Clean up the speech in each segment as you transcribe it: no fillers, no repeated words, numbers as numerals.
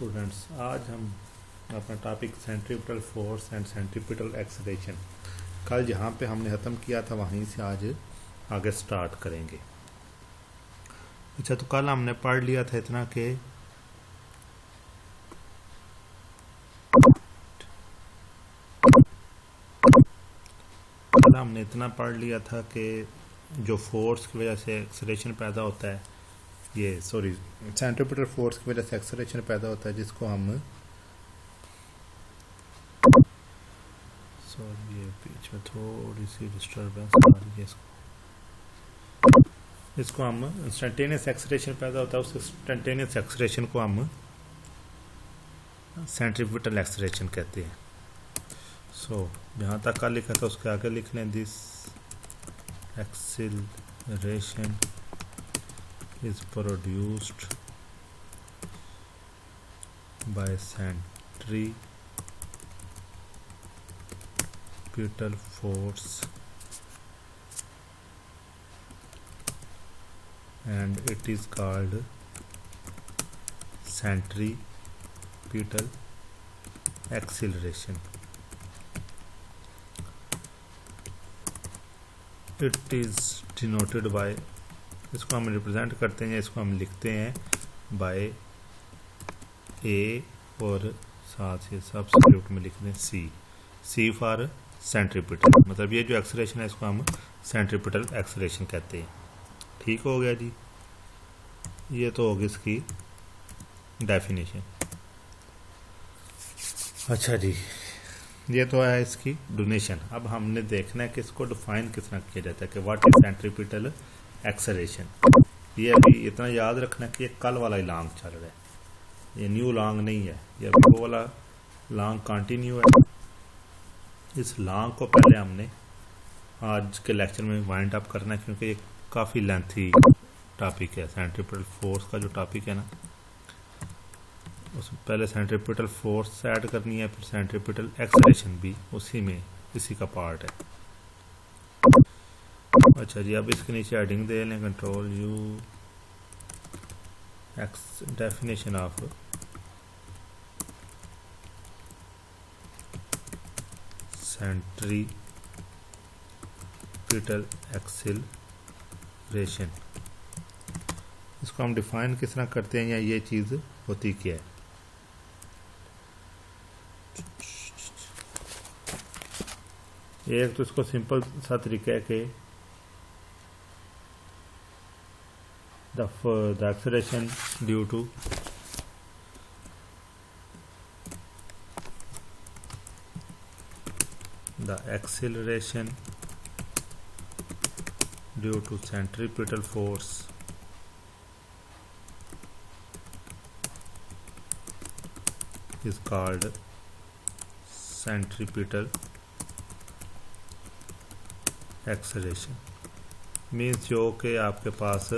Students, आज हम अपना topic centripetal force and centripetal acceleration कल जहाँ पे हमने ख़त्म किया था वहीं से आज आगे स्टार्ट करेंगे। अच्छा, तो कल हमने पढ़ लिया था इतना कि जो फोर्स की वजह से एक्सेलरेशन पैदा होता है, सेंट्रीपिटल फोर्स की वजह से एक्सेलरेशन पैदा होता है जिसको हम ये बीच में थोड़ी सी डिस्टर्बेंस आ रही है। इसको हम इंस्टेंटेनियस एक्सेलरेशन पैदा होता है, उस इंस्टेंटेनियस एक्सेलरेशन को हम सेंट्रीपिटल एक्सेलरेशन कहते हैं। जहाँ तक का लिखा था उसके आगे लिख लें, this acceleration is produced by centripetal force and it is called centripetal acceleration. It is denoted by, इसको हम रिप्रेजेंट करते हैं, इसको हम लिखते हैं बाय ए और साथ ही सब्स्टिट्यूट में लिखते हैं सी फॉर सेंट्रीपिटल। मतलब ये जो एक्सेलरेशन है इसको हम सेंट्रीपिटल एक्सेलरेशन कहते हैं। ठीक हो गया जी, ये तो होगी इसकी डेफिनेशन। अच्छा जी, ये तो है इसकी डोनेशन। अब हमने देखना है कि इसको डिफाइन किस तरह किया जाता है कि व्हाट इज सेंट्रीपिटल एक्सेलरेशन। ये अभी इतना याद रखना कि ये कल वाला ही लॉन्ग चल रहा है, ये न्यू लॉन्ग नहीं है, ये अभी वो वाला लॉन्ग कंटिन्यू है। इस लॉन्ग को पहले हमने आज के लेक्चर में वाइंड अप करना है क्योंकि ये काफ़ी लेंथी टॉपिक है। सेंट्रीपिटल फोर्स का जो टॉपिक है ना, उसमें पहले सेंट्रीपिटल फोर्स ऐड करनी है, फिर सेंट्रीपिटल एक्सेलरेशन भी उसी में इसी का पार्ट है। अच्छा जी, अब इसके नीचे हेडिंग दे लें, control you, definition of centripetal acceleration. इसको हम डिफाइन किस तरह करते हैं या ये चीज़ होती क्या है। एक तो इसको सिंपल सा तरीका है कि the acceleration due to centripetal force is called centripetal acceleration। Means जो कि आपके पास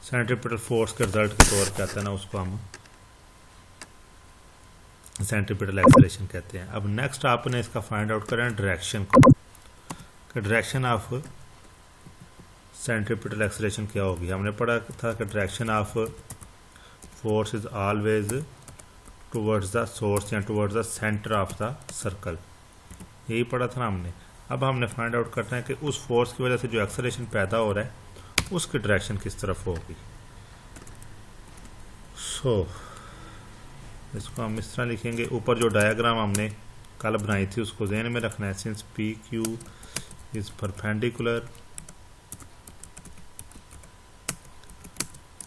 सेंट्रीपिटल फोर्स के रिजल्ट के तौर पे आता है ना, उसको हम सेंट्रीपिटल एक्सेलरेशन कहते हैं। अब नेक्स्ट आपने इसका फाइंड आउट करना है डायरेक्शन को, कि डायरेक्शन ऑफ सेंट्रीपिटल एक्सेलरेशन क्या होगी। हमने पढ़ा था कि direction of force is always towards the source या towards the centre of the circle, यही पढ़ा था ना हमने। अब हमने फाइंड आउट करना है कि उस फोर्स की वजह से जो एक्सेलरेशन पैदा हो रहा है उसकी डायरेक्शन किस तरफ होगी। इसको हम इस तरह लिखेंगे। ऊपर जो डायग्राम हमने कल बनाई थी उसको ध्यान में रखना है। Since P Q is perpendicular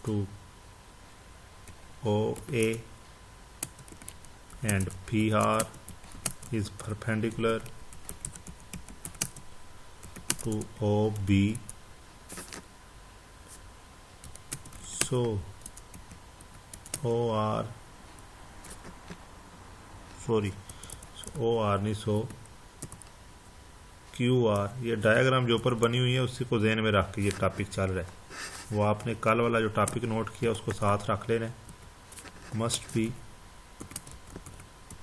to O A and P R is perpendicular to O B, so OR नहीं, QR। ये डायग्राम जो ऊपर बनी हुई है उसी को ध्यान में रख के ये टॉपिक चल रहा है, वो आपने कल वाला जो टॉपिक नोट किया उसको साथ रख लेना। Must be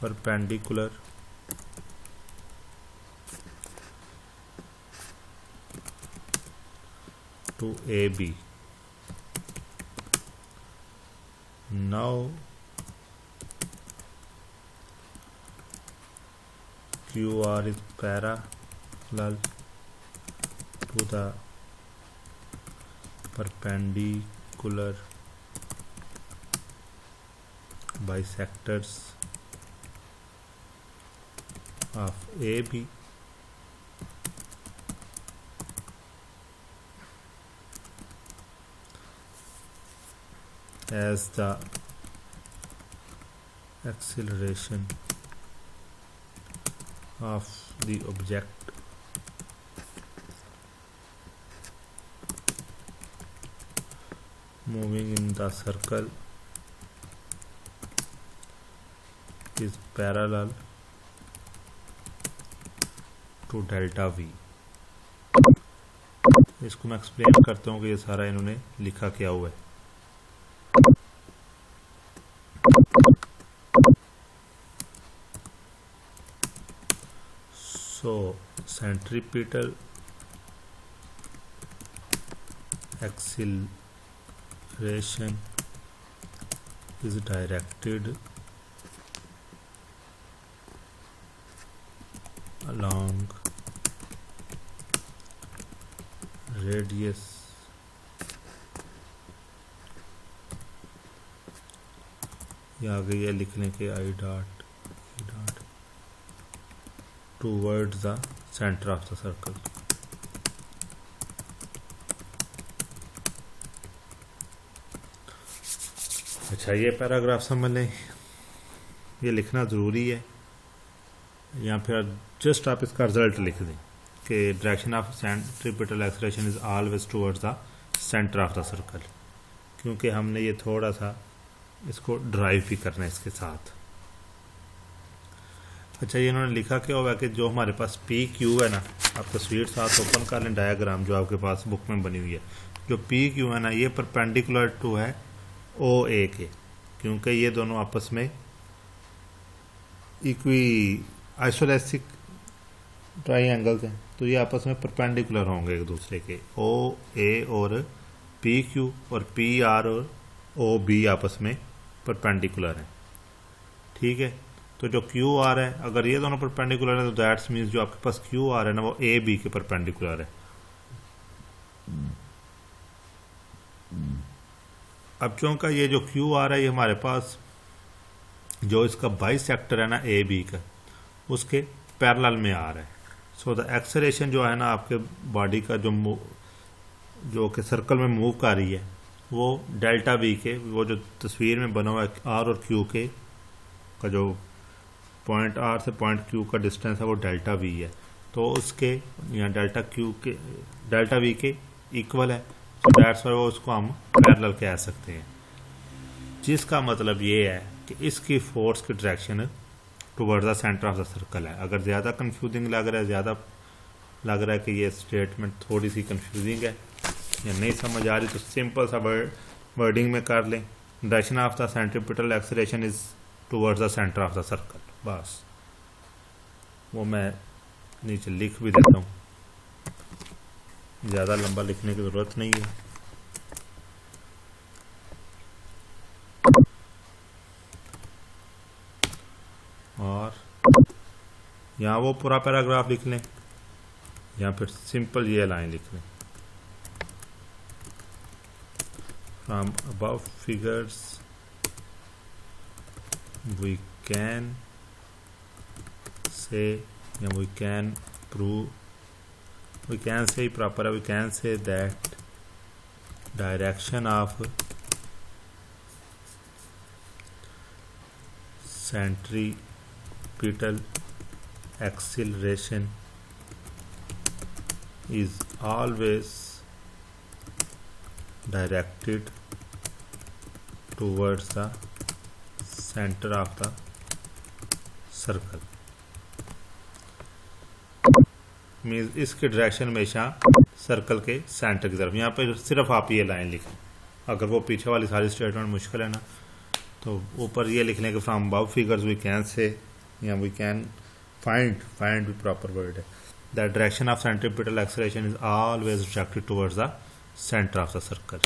perpendicular to AB now QR is parallel to the perpendicular bisectors of AB as the acceleration of the object moving in the circle is parallel to delta V। इसको मैं explain करता हूँ कि ये सारा इन्होंने लिखा क्या हुआ है। So centripetal acceleration is directed along radius या आगे ये लिख लें कि I dot towards the center of the circle। अच्छा, ये पैराग्राफ समझ लें, ये लिखना ज़रूरी है। यहाँ पर जस्ट आप इसका रिजल्ट लिख दें कि direction of centripetal acceleration is always towards the centre of the circle, क्योंकि हमने ये थोड़ा सा इसको ड्राइव भी करना है इसके साथ। अच्छा, ये इन्होंने लिखा क्या होगा कि जो हमारे पास पी क्यू है ना, आप तस्वीर साथ ओपन कर लें, डायग्राम जो आपके पास बुक में बनी हुई है, जो पी क्यू है ना, ये परपेंडिकुलर टू है ओ ए के, क्योंकि ये दोनों आपस में इक्वी आइसोलेसिक ट्राइंगल्स हैं, तो ये आपस में परपेंडिकुलर होंगे एक दूसरे के। ओ ए और पी क्यू और पी आर और ओ बी आपस में परपेंडिकुलर हैं। ठीक है, तो जो क्यू आर है, अगर ये दोनों परपेंडिकुलर है तो दैट्स मीन्स जो आपके पास क्यू आर है ना, वो ए बी के परपेंडिकुलर है। अब चूंकि ये जो क्यू आर है ये हमारे पास जो इसका बाइसेक्टर है ना ए बी का, उसके पैरेलल में आ रहा है। सो द एक्सेलरेशन जो है ना आपके बॉडी का जो कि सर्कल में मूव कर रही है, वो डेल्टा वी के, वो जो तस्वीर में बना हुआ है आर और क्यू के का जो पॉइंट आर से पॉइंट क्यू का डिस्टेंस है वो डेल्टा वी है, तो उसके यहाँ डेल्टा वी के इक्वल है। तो दैट्स वाई वो उसको हम पैरेलल कह सकते हैं, जिसका मतलब ये है कि इसकी फोर्स की direction towards the centre of the circle है। अगर ज़्यादा कंफ्यूजिंग लग रहा है कि ये स्टेटमेंट थोड़ी सी कंफ्यूजिंग है या नहीं समझ आ रही, तो सिंपल सा वर्डिंग में कर लें, direction of the centripetal acceleration is towards the centre of the circle. बस वो मैं नीचे लिख भी देता हूँ, ज़्यादा लंबा लिखने की ज़रूरत नहीं है। और यहाँ वो पूरा पैराग्राफ लिख लें या फिर सिंपल ये लाइन लिख लें, from above figures we can say या we can prove, we can say ही प्रॉपर है, we can say that direction of centripetal acceleration is always directed towards the center of the circle। Means इसकी direction हमेशा circle के centre की तरफ। यहाँ पे सिर्फ आप ये लाइन लिखें, अगर वो पीछे वाली सारी स्टेटमेंट मुश्किल है ना, तो ऊपर ये लिख लें कि from above figures we can say या वी कैन फाइंड भी प्रॉपर वर्ड है, the direction of centripetal acceleration is always directed towards the centre of the circle.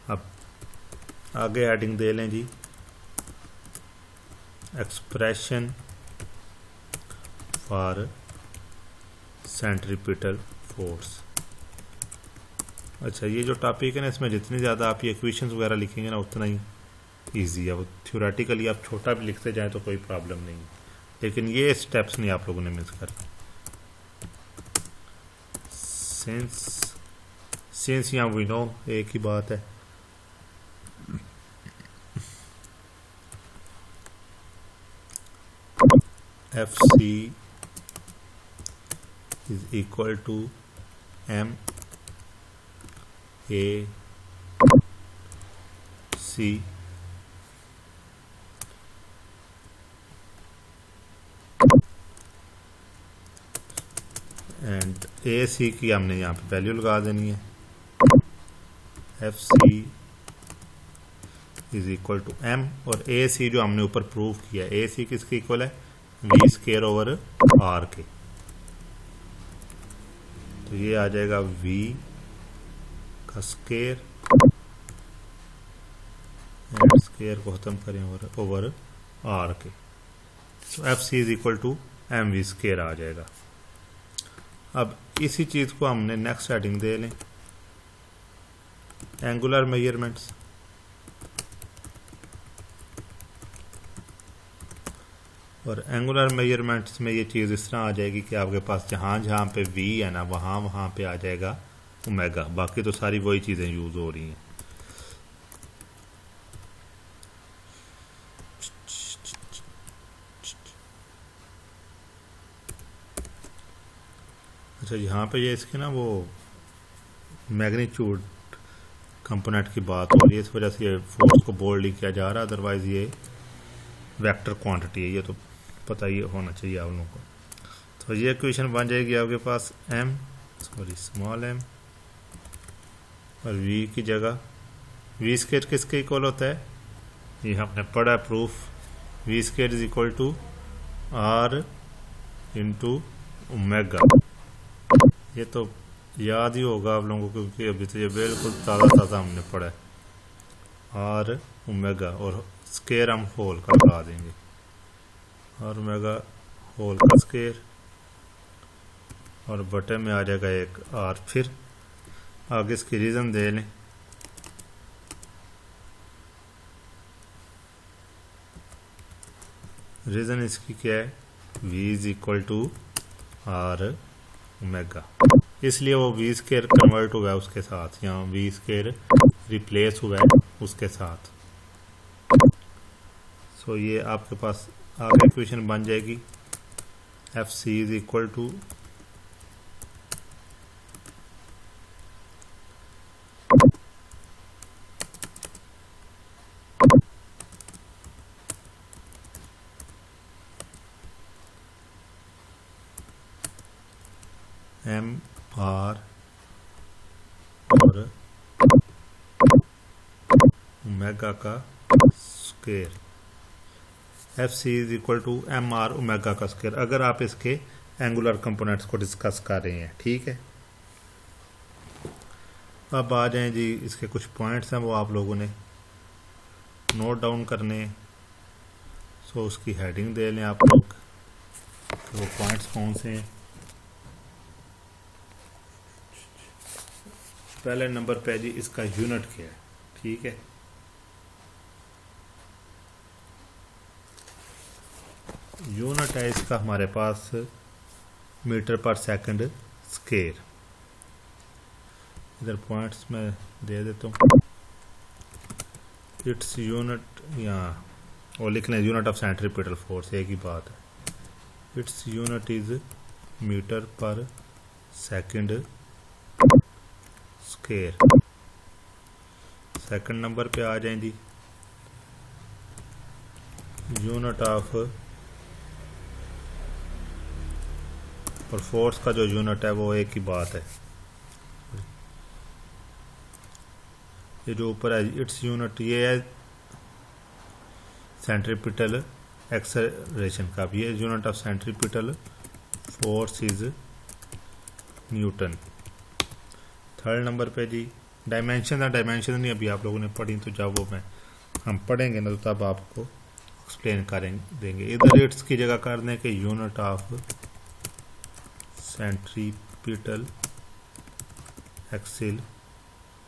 अब आगे हेडिंग दे लें जी एक्सप्रेशन फॉर सेंट्रीपिटल फोर्स। अच्छा, ये जो टॉपिक है ना, इसमें जितनी ज़्यादा आप ये इक्वेशंस वगैरह लिखेंगे ना उतना ही ईजी है। वो थ्योरेटिकली आप छोटा भी लिखते जाएं तो कोई प्रॉब्लम नहीं है, लेकिन ये स्टेप्स नहीं आप लोगों ने मिस करना। सिंस यहाँ वी नो एक ही बात है, F C is equal to M A C and A C की हमने यहाँ पे वैल्यू लगा देनी है। F C is equal to M, और ए सी जो हमने ऊपर प्रूव किया, ए सी किसके इक्वल है, वी स्केयर ओवर आर के। तो ये आ जाएगा वी का स्केयर, एंड स्केयर को खत्म करें ओवर आर के। तो F C is equal to M V square आ जाएगा। अब इसी चीज को हमने नेक्स्ट हेडिंग दे लें एंगुलर मेजरमेंट्स। और एंगुलर मेजरमेंट्स में ये चीज़ इस तरह आ जाएगी कि आपके पास जहाँ जहाँ पे वी है ना, वहाँ वहाँ पे आ जाएगा ओमेगा, बाकी तो सारी वही चीज़ें यूज़ हो रही हैं। अच्छा, यहाँ पे ये इसके ना वो मैग्नीट्यूड कंपोनेंट की बात हो रही है, इस वजह से ये फोर्स को बोल्ड ही किया जा रहा है, अदरवाइज ये वेक्टर क्वांटिटी है, ये तो पता ही होना चाहिए आप लोगों को। तो ये इक्वेशन बन जाएगी आपके पास स्मॉल एम, और वी की जगह वी स्केयर किसके इक्वल होता है, ये हमने पढ़ा proof, V square is equal to R into omega. ये तो याद ही होगा आप लोगों को, क्योंकि अभी तो ये बिल्कुल ताज़ा ताज़ा हमने पढ़ा है। आर ओमेगा और स्केयर हम होल का लगा देंगे, और ओमेगा होल का स्केयर, और बटे में आ जाएगा एक आर। फिर आगे इसकी रीज़न दे लें, रीज़न इसकी क्या है, v is equal to R omega, इसलिए वो वी स्केयर कन्वर्ट हुआ है उसके साथ, यहाँ वी स्केयर रिप्लेस हुआ है उसके साथ। सो ये आपके पास आगे इक्वेशन बन जाएगी F C is equal to M R और ओमेगा का square. F C is equal to M R omega का स्केयर, अगर आप इसके एंगुलर कंपोनेंट्स को डिस्कस कर रहे हैं, ठीक है। अब आ जाएं जी, इसके कुछ पॉइंट्स हैं वो आप लोगों ने नोट डाउन करने हैं। सो उसकी हेडिंग दे लें आप लोग, वो पॉइंट्स कौन से हैं। पहले नंबर पे जी इसका यूनिट क्या है, ठीक है। यूनिट है इसका हमारे पास मीटर पर सेकंड स्केयर। इधर पॉइंट्स में दे देता हूँ, इट्स यूनिट यहाँ और लिख लें यूनिट ऑफ सेंट्रीपिटल फोर्स, एक ही बात है। Its unit is metre per second square. Second number पे आ जाएं जी, यूनिट ऑफ, और फोर्स का जो यूनिट है वो एक ही बात है, ये जो ऊपर है इट्स यूनिट, ये है सेंट्रीपिटल एक्सेलरेशन का, भी है unit of centripetal force is Newton. Third number पे जी डायमेंशन नहीं अभी आप लोगों ने पढ़ी, तो जब वो मैं हम पढ़ेंगे ना तो तब आपको एक्सप्लेन देंगे। इधर इट्स की जगह कर दें कि unit of centripetal acceleration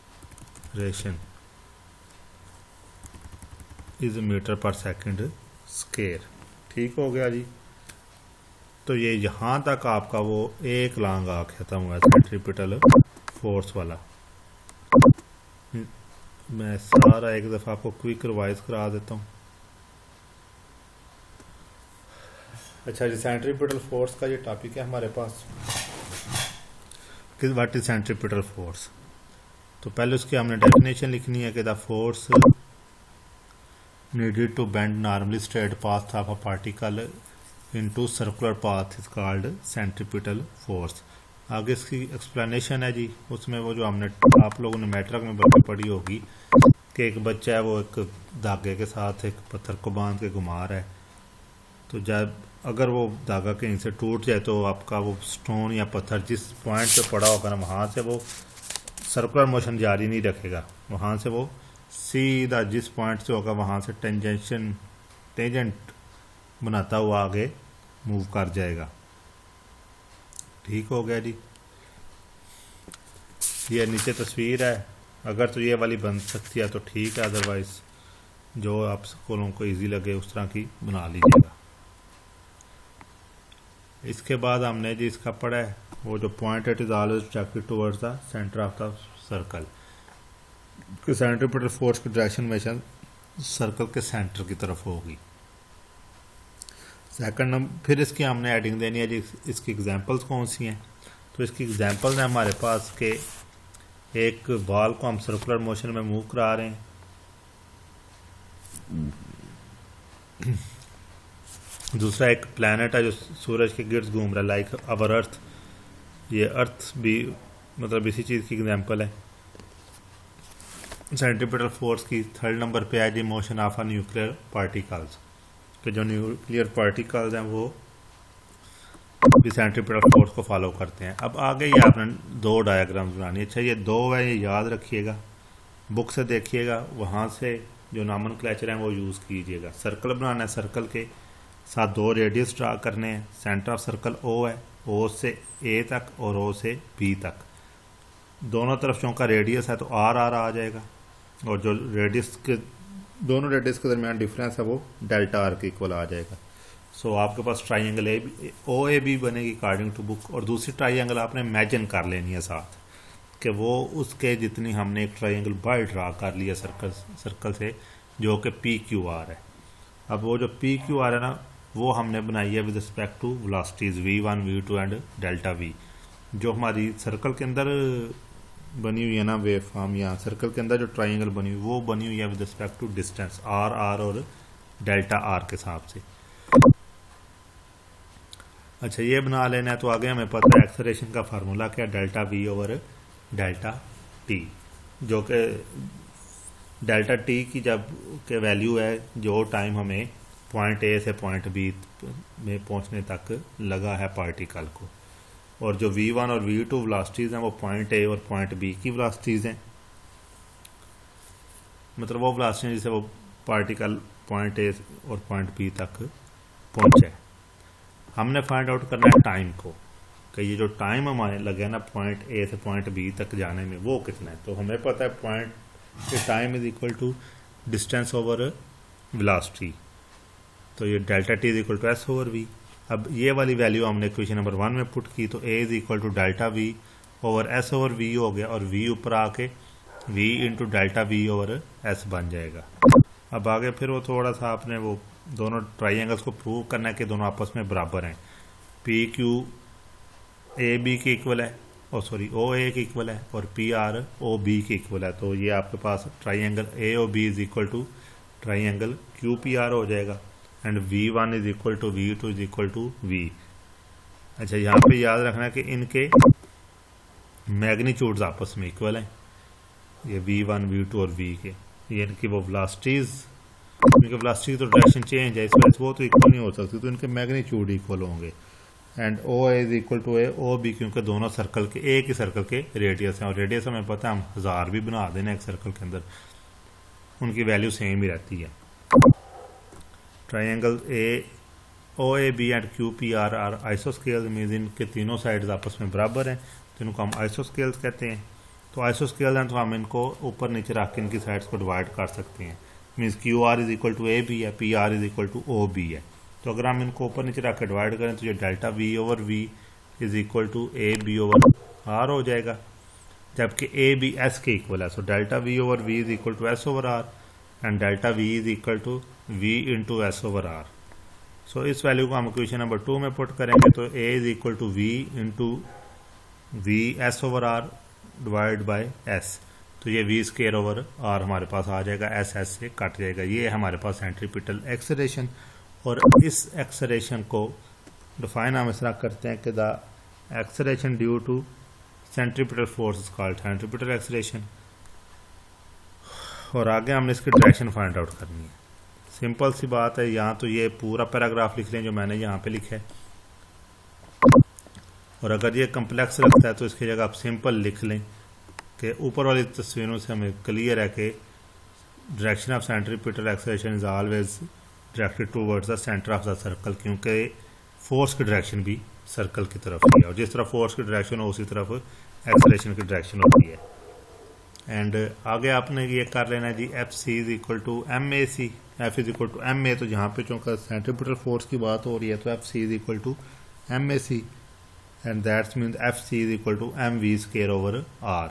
is metre per second square. ठीक हो गया जी। तो ये यहाँ तक आपका वो एक लांग आ खत्म हुआ सेंट्रीपिटल फोर्स वाला। मैं सारा एक दफ़ा आपको क्विक रिवाइज करा देता हूँ। अच्छा जी, सेंट्रीपिटल फोर्स का ये टॉपिक है हमारे पास कि व्हाट इज सेंट्रीपिटल फोर्स। तो पहले उसकी हमने डेफिनेशन लिखनी है कि the force needed to bend normally straight path of a particle into circular path is called centripetal force। आगे इसकी एक्सप्लेनेशन है जी। उसमें वो जो हमने आप लोगों ने मैट्रिक में बल्कि पढ़ी होगी कि एक बच्चा है वो एक धागे के साथ एक पत्थर को बांध के घुमा रहा है। तो जब अगर वो धागा कहीं से टूट जाए तो आपका वो स्टोन या पत्थर जिस पॉइंट पे पड़ा होगा ना वहाँ से वो सर्कुलर मोशन जारी नहीं रखेगा, वहाँ से वो सीधा जिस पॉइंट से होगा वहाँ से टेंजेंट बनाता हुआ आगे मूव कर जाएगा। ठीक हो गया जी। ये नीचे तस्वीर है, अगर तो ये वाली बन सकती है तो ठीक है, अदरवाइज जो आप स्कूलों को इजी लगे उस तरह की बना लीजिएगा। इसके बाद हमने जी इसका पढ़ा है वो जो point it is always directed towards the centre of the circle. Centripetal force की डायरेक्शन हमेशा सर्कल के सेंटर की तरफ होगी। सेकंड नंबर फिर इसकी हमने एडिंग देनी है जी। इसकी एग्जांपल्स कौन सी हैं? तो इसकी एग्जांपल्स हैं हमारे पास के एक बॉल को हम सर्कुलर मोशन में मूव करा रहे हैं, दूसरा एक प्लैनेट है जो सूरज के गिर्द घूम रहा है लाइक अवर अर्थ। ये अर्थ भी मतलब इसी चीज़ की एग्जांपल है। सेंट्रीपिटल फोर्स की थर्ड नंबर पे है जी motion of a nuclear particles, कि जो न्यूक्लियर पार्टिकल्स हैं वो भी सेंट्रीपिटल फोर्स को फॉलो करते हैं। अब आगे ये आपने दो डायग्राम्स बनानी। अच्छा ये दो है, ये याद रखिएगा, बुक से देखिएगा, वहाँ से जो नॉमेनक्लेचर हैं वो यूज़ कीजिएगा। सर्कल बनाना है, सर्कल के साथ दो रेडियस ड्रा करने हैं। सेंटर ऑफ सर्कल ओ है, ओ से ए तक और ओ से बी तक। दोनों तरफ जो का रेडियस है तो आर आर आ जाएगा, और जो रेडियस के दोनों रेडियस के दरमियान डिफरेंस है वो डेल्टा आर के इक्वल आ जाएगा। सो आपके पास ट्राइंगल ओ ए बी बनेगी अकॉर्डिंग टू बुक, और दूसरी ट्राइंगल आपने इमेजिन कर लेनी है साथ कि वो उसके जितनी हमने एक ट्राइंगल बाय ड्रा कर लिया सर्कल से जो कि पी क्यू आर है। अब वो जो पी क्यू आर है ना वो हमने बनाई है with respect to velocities v1 v2 and delta v। जो हमारी सर्कल के अंदर बनी हुई है ना वेव फॉर्म, या सर्कल के अंदर जो ट्राइंगल बनी हुई वो बनी हुई है with respect to distance R R और डेल्टा आर के हिसाब से। अच्छा ये बना लेना है। तो आगे हमें पता है एक्सेलरेशन का फार्मूला क्या, delta V over delta T, जो कि डेल्टा टी की जब के वैल्यू है जो टाइम हमें पॉइंट ए से पॉइंट बी में पहुंचने तक लगा है पार्टिकल को, और जो v1 और v2 वेलोसिटीज़ हैं वो पॉइंट ए और पॉइंट बी की वेलोसिटीज़ हैं। मतलब वो वेलोसिटी जिससे वो पार्टिकल पॉइंट ए और पॉइंट बी तक पहुंचे। हमने फाइंड आउट करना है टाइम को, कि ये जो टाइम हमारे लगे ना पॉइंट ए से पॉइंट बी तक जाने में वो कितना है। तो हमें पता है point time is equal to distance over velocity, तो ये delta T is equal to S over V. अब ये वाली वैल्यू हमने इक्वेशन नंबर 1 में पुट की, तो A is equal to delta V over S over V हो गया, और वी ऊपर आके V into delta V over S बन जाएगा। अब आगे फिर वो थोड़ा सा आपने वो दोनों ट्राइंगल्स को प्रूव करना है कि दोनों आपस में बराबर हैं। पी क्यू ए बी के इक्वल है, और सॉरी ओ ए के इक्वल है, और पी आर ओ बी के इक्वल है। तो ये आपके पास triangle A O B is equal to triangle Q P R हो जाएगा, and v1 is equal to v2 is equal to v। अच्छा यहाँ पे याद रखना है कि इनके मैग्नीट्यूड्स आपस में इक्वल हैं, ये v1 v2 और v के। ये इनकी वो वेलोसिटीज, इनके वेलोसिटी तो डायरेक्शन चेंज है, इस वजह से वो तो इक्वल नहीं हो सकती, तो इनके मैग्नीट्यूड इक्वल होंगे। And o is equal to A O B, क्योंकि दोनों सर्कल के एक ही सर्कल के रेडियस हैं, और रेडियस हमें पता है हम 1000 भी बना देना एक सर्कल के अंदर। उनकी वैल्यू सेम ही रहती है। Triangle O A B and Q P R are आइसोस्केल, मीन्स इनके तीनों साइड्स आपस में बराबर हैं, तो इनको हम आइसोस्केल्स कहते हैं। तो आइसोस्केल हैं तो हम इनको ऊपर नीचे रख के इनकी साइड्स को डिवाइड कर सकते हैं। Means Q R is equal to A B है, P R is equal to O B है। तो अगर हम इनको ऊपर नीचे रख के डिवाइड करें तो ये delta V over V is equal to A B over R हो जाएगा, जबकि ए बी एस के इक्वल है। So delta V over V is equal to S over R and delta V is equal to V into S over R. So इस value को हम equation number 2 में put करेंगे तो a is equal to V into V S over R divide by S. तो ये we square over are हमारे पास आ जाएगा, एस एस से कट जाएगा। ये हमारे पास सेंट्रीपिटल एक्सेलरेशन। और इस एक्सेलरेशन को डिफाइन हम इस तरह करते हैं कि the acceleration due to centripetal force is called centripetal acceleration. और आगे हमने इसकी डायरेक्शन फाइंड आउट करनी है। सिंपल सी बात है, यहाँ तो ये पूरा पैराग्राफ लिख लें जो मैंने यहाँ पे लिखा है, और अगर ये कम्प्लेक्स लगता है तो इसकी जगह आप सिंपल लिख लें कि ऊपर वाली तस्वीरों से हमें क्लियर है कि direction of centripetal acceleration is always directed towards the centre of the circle, क्योंकि फोर्स की डायरेक्शन भी सर्कल की तरफ ही है, और जिस तरफ फोर्स की डायरेक्शन हो उसी तरफ एक्सेलरेशन की डायरेक्शन होती है। एंड आगे आपने ये कर लेना है जी, F C is equal to M A C, F is equal to M A. तो यहाँ पे चूँकि सेंट्रीपिटल फोर्स की बात हो रही है तो F C is equal to M A C and that's mean F C is equal to M V square over R.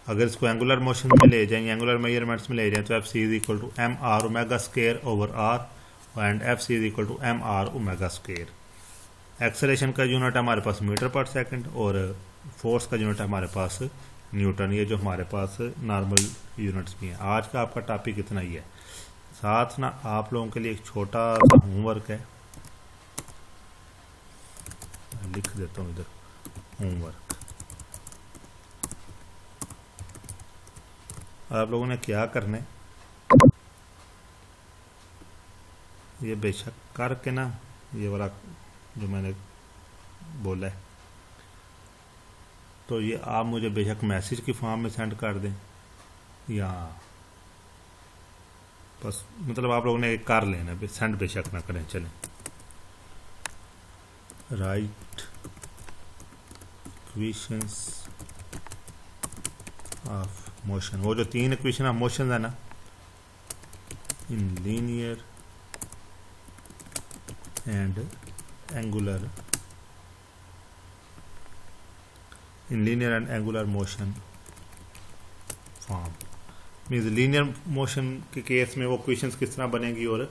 अगर इसको एंगुलर मोशन में ले जाएंगे, एंगुलर मेजरमेंट्स में ले जाएं तो F C is equal to M R omega square over R and F C is equal to M R omega square. Acceleration का यूनिट हमारे पास मीटर पर सेकंड और फोर्स का यूनिट हमारे पास न्यूटन, ये जो हमारे पास नॉर्मल यूनिट्स भी हैं। आज का आपका टॉपिक इतना ही है। साथ ना आप लोगों के लिए एक छोटा सा होमवर्क है, लिख देता हूँ इधर होमवर्क। आप लोगों ने क्या करना है, ये बेशक करके ना ये वाला जो मैंने बोला है तो ये आप मुझे बेशक मैसेज की फॉर्म में सेंड कर दें, या बस मतलब आप लोगों ने एक कर लेना, सेंड बेशक ना करें। चलें, राइट इक्वेशंस ऑफ मोशन, वो जो 3 इक्वेशन ऑफ मोशन है ना, in linear and angular, in linear and angular motion form. Means linear motion के केस में वो क्वेश्चंस किस तरह बनेगी और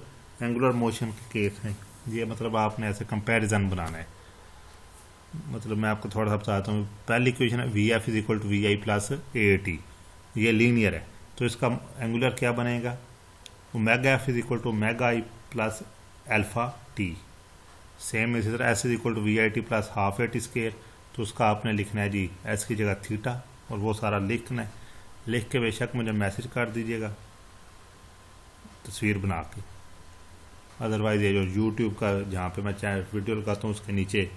एंगुलर मोशन के केस में ये मतलब आपने ऐसे कंपैरिजन बनाना है। मतलब मैं आपको थोड़ा सा बताता हूँ। पहली इक्वेशन है V F is equal to V I plus A T, ये लीनियर है तो इसका एंगुलर क्या बनेगा, omega F is equal to omega I plus alpha T. Same इसी तरह S is equal to V I T plus half A T square, तो उसका आपने लिखना है जी एस की जगह थीटा, और वो सारा लिखना है। लिख के बेशक मुझे मैसेज कर दीजिएगा तस्वीर बना के, अदरवाइज ये जो यूट्यूब का जहाँ पे मैं चैनल वीडियो लगाता हूँ उसके नीचे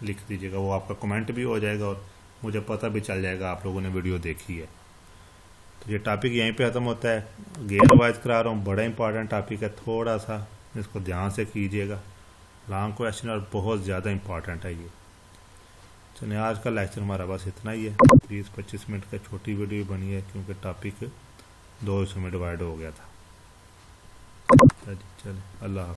लिख दीजिएगा, वो आपका कमेंट भी हो जाएगा और मुझे पता भी चल जाएगा आप लोगों ने वीडियो देखी है। तो ये टॉपिक यहीं पे ख़त्म होता है। गेयर वाइज करा रहा हूँ, बड़ा इंपॉर्टेंट टॉपिक है, थोड़ा सा इसको ध्यान से कीजिएगा। लॉन्ग क्वेश्चन और बहुत ज़्यादा इंपॉर्टेंट है ये। चलिए आज का लेक्चर हमारा बस इतना ही है। 20-25 मिनट का छोटी वीडियो बनी है क्योंकि टॉपिक 2 हिस्सों में डिवाइड हो गया था। चलिए अल्लाह।